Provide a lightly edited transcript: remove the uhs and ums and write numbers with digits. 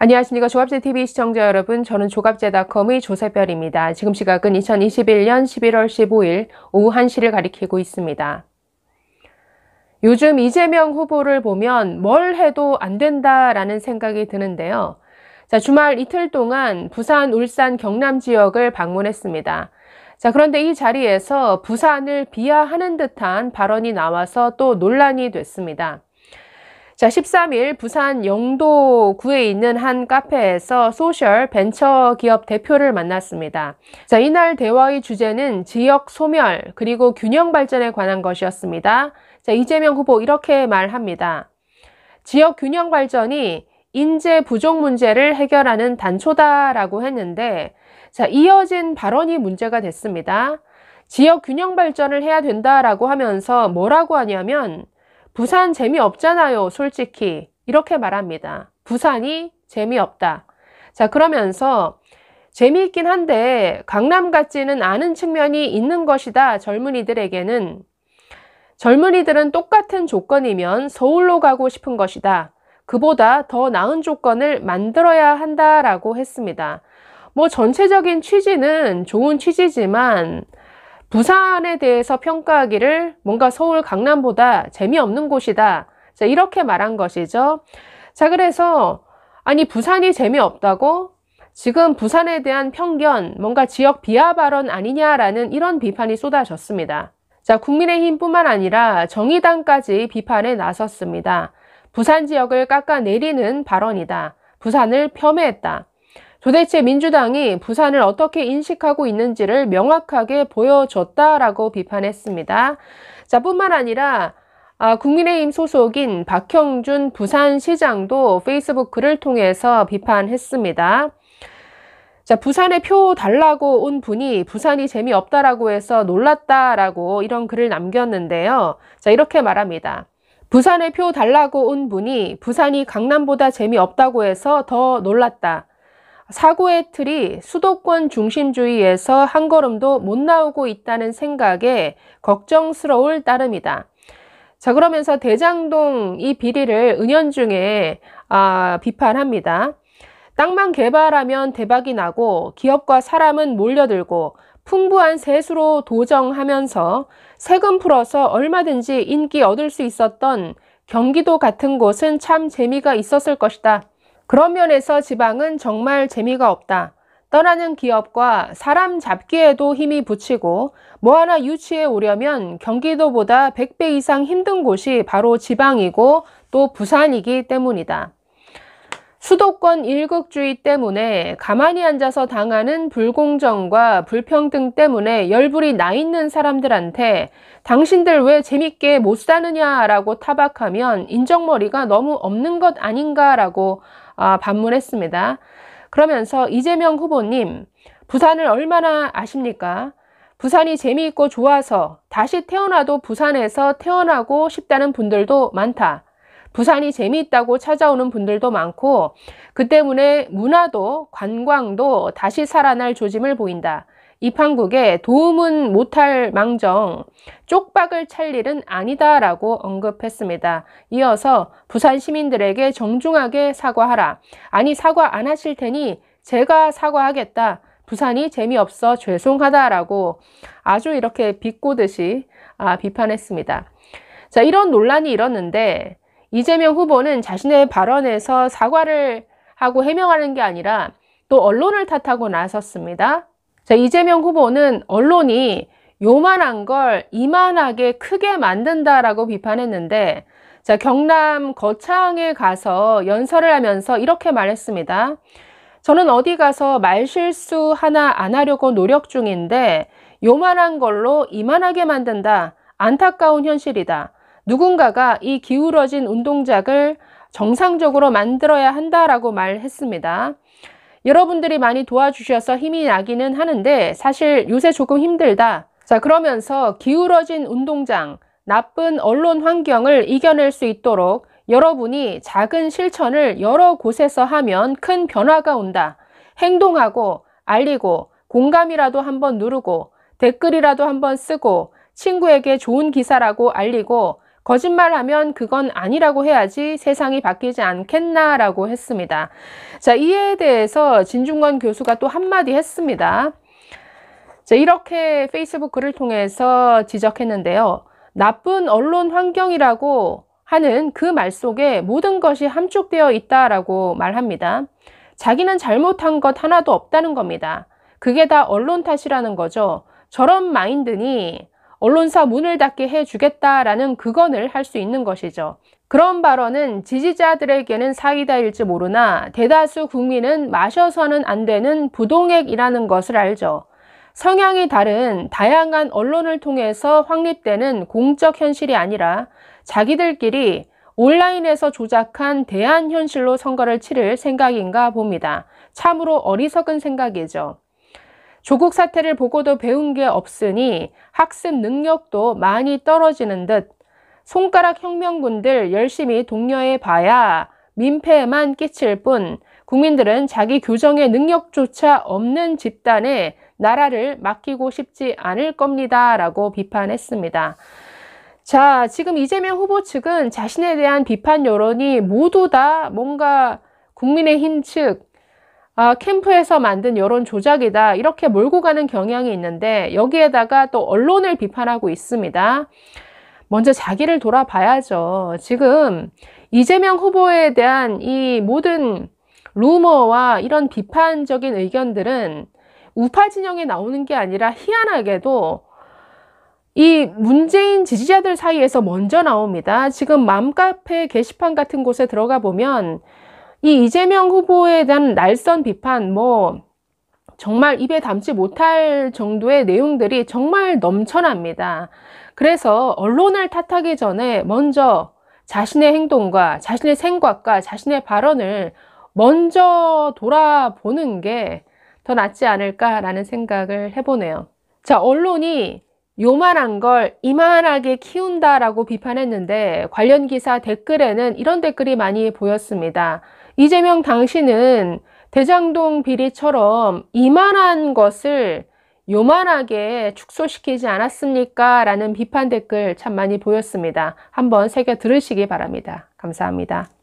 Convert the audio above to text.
안녕하십니까. 조갑제TV 시청자 여러분, 저는 조갑제닷컴의 조세별입니다. 지금 시각은 2021년 11월 15일 오후 1시를 가리키고 있습니다. 요즘 이재명 후보를 보면 뭘 해도 안 된다라는 생각이 드는데요. 주말 이틀 동안 부산, 울산, 경남 지역을 방문했습니다. 그런데 이 자리에서 부산을 비하하는 듯한 발언이 나와서 또 논란이 됐습니다. 13일 부산 영도구에 있는 한 카페에서 소셜 벤처 기업 대표를 만났습니다. 이날 대화의 주제는 지역 소멸 그리고 균형 발전에 관한 것이었습니다. 이재명 후보 이렇게 말합니다. 지역 균형 발전이 인재 부족 문제를 해결하는 단초다라고 했는데 이어진 발언이 문제가 됐습니다. 지역 균형 발전을 해야 된다라고 하면서 뭐라고 하냐면 부산 재미없잖아요, 솔직히. 이렇게 말합니다. 부산이 재미없다. 그러면서 재미있긴 한데 강남 같지는 않은 측면이 있는 것이다, 젊은이들에게는. 젊은이들은 똑같은 조건이면 서울로 가고 싶은 것이다. 그보다 더 나은 조건을 만들어야 한다라고 했습니다. 전체적인 취지는 좋은 취지지만 부산에 대해서 평가하기를 뭔가 서울, 강남보다 재미없는 곳이다. 이렇게 말한 것이죠. 그래서 아니 부산이 재미없다고? 지금 부산에 대한 편견, 뭔가 지역 비하 발언 아니냐라는 이런 비판이 쏟아졌습니다. 국민의힘뿐만 아니라 정의당까지 비판에 나섰습니다. 부산 지역을 깎아내리는 발언이다. 부산을 폄훼했다. 도대체 민주당이 부산을 어떻게 인식하고 있는지를 명확하게 보여줬다라고 비판했습니다. 뿐만 아니라 국민의힘 소속인 박형준 부산시장도 페이스북 글을 통해서 비판했습니다. 부산에 표 달라고 온 분이 부산이 재미없다라고 해서 놀랐다라고 이런 글을 남겼는데요. 이렇게 말합니다. 부산에 표 달라고 온 분이 부산이 강남보다 재미없다고 해서 더 놀랐다. 사고의 틀이 수도권 중심주의에서 한 걸음도 못 나오고 있다는 생각에 걱정스러울 따름이다. 그러면서 대장동 이 비리를 은연중에 비판합니다. 땅만 개발하면 대박이 나고 기업과 사람은 몰려들고 풍부한 세수로 도정하면서 세금 풀어서 얼마든지 인기 얻을 수 있었던 경기도 같은 곳은 참 재미가 있었을 것이다. 그런 면에서 지방은 정말 재미가 없다. 떠나는 기업과 사람 잡기에도 힘이 붙이고 뭐 하나 유치해 오려면 경기도보다 100배 이상 힘든 곳이 바로 지방이고 또 부산이기 때문이다. 수도권 일극주의 때문에 가만히 앉아서 당하는 불공정과 불평등 때문에 열불이 나 있는 사람들한테 당신들 왜 재밌게 못 사느냐라고 타박하면 인정머리가 너무 없는 것 아닌가라고 반문했습니다. 그러면서 이재명 후보님, 부산을 얼마나 아십니까? 부산이 재미있고 좋아서 다시 태어나도 부산에서 태어나고 싶다는 분들도 많다. 부산이 재미있다고 찾아오는 분들도 많고 그 때문에 문화도 관광도 다시 살아날 조짐을 보인다. 이 판국에 도움은 못할 망정 쪽박을 찰 일은 아니다라고 언급했습니다. 이어서 부산 시민들에게 정중하게 사과하라. 아니 사과 안 하실 테니 제가 사과하겠다. 부산이 재미없어 죄송하다라고 아주 이렇게 비꼬듯이 비판했습니다. 이런 논란이 일었는데 이재명 후보는 자신의 발언에서 사과를 하고 해명하는 게 아니라 또 언론을 탓하고 나섰습니다. 이재명 후보는 언론이 요만한 걸 이만하게 크게 만든다라고 비판했는데 경남 거창에 가서 연설을 하면서 이렇게 말했습니다. 저는 어디 가서 말실수 하나 안 하려고 노력 중인데 요만한 걸로 이만하게 만든다. 안타까운 현실이다. 누군가가 이 기울어진 운동장을 정상적으로 만들어야 한다라고 말했습니다. 여러분들이 많이 도와주셔서 힘이 나기는 하는데 사실 요새 조금 힘들다. 그러면서 기울어진 운동장, 나쁜 언론 환경을 이겨낼 수 있도록 여러분이 작은 실천을 여러 곳에서 하면 큰 변화가 온다. 행동하고 알리고 공감이라도 한번 누르고 댓글이라도 한번 쓰고 친구에게 좋은 기사라고 알리고 거짓말하면 그건 아니라고 해야지 세상이 바뀌지 않겠나라고 했습니다. 자, 이에 대해서 진중권 교수가 또 한마디 했습니다. 자, 이렇게 페이스북 글을 통해서 지적했는데요. 나쁜 언론 환경이라고 하는 그 말 속에 모든 것이 함축되어 있다라고 말합니다. 자기는 잘못한 것 하나도 없다는 겁니다. 그게 다 언론 탓이라는 거죠. 저런 마인드니 언론사 문을 닫게 해주겠다라는 그건을 할 수 있는 것이죠. 그런 발언은 지지자들에게는 사이다일지 모르나 대다수 국민은 마셔서는 안 되는 부동액이라는 것을 알죠. 성향이 다른 다양한 언론을 통해서 확립되는 공적 현실이 아니라 자기들끼리 온라인에서 조작한 대한현실로 선거를 치를 생각인가 봅니다. 참으로 어리석은 생각이죠. 조국 사태를 보고도 배운 게 없으니 학습 능력도 많이 떨어지는 듯 손가락 혁명군들 열심히 독려해 봐야 민폐만 끼칠 뿐 국민들은 자기 교정의 능력조차 없는 집단에 나라를 맡기고 싶지 않을 겁니다. 라고 비판했습니다. 자, 지금 이재명 후보 측은 자신에 대한 비판 여론이 모두 다 뭔가 국민의힘 측 캠프에서 만든 여론 조작이다 이렇게 몰고 가는 경향이 있는데 여기에다가 또 언론을 비판하고 있습니다. 먼저 자기를 돌아봐야죠. 지금 이재명 후보에 대한 이 모든 루머와 이런 비판적인 의견들은 우파 진영에 나오는 게 아니라 희한하게도 이 문재인 지지자들 사이에서 먼저 나옵니다. 지금 맘카페 게시판 같은 곳에 들어가 보면 이 이재명 후보에 대한 날선 비판 정말 입에 담지 못할 정도의 내용들이 정말 넘쳐납니다. 그래서 언론을 탓하기 전에 먼저 자신의 행동과 자신의 생각과 자신의 발언을 먼저 돌아보는 게 더 낫지 않을까라는 생각을 해보네요. 자, 언론이 요만한 걸 이만하게 키운다라고 비판했는데 관련 기사 댓글에는 이런 댓글이 많이 보였습니다. 이재명 당신은 대장동 비리처럼 이만한 것을 요만하게 축소시키지 않았습니까? 라는 비판 댓글 참 많이 보였습니다. 한번 새겨 들으시기 바랍니다. 감사합니다.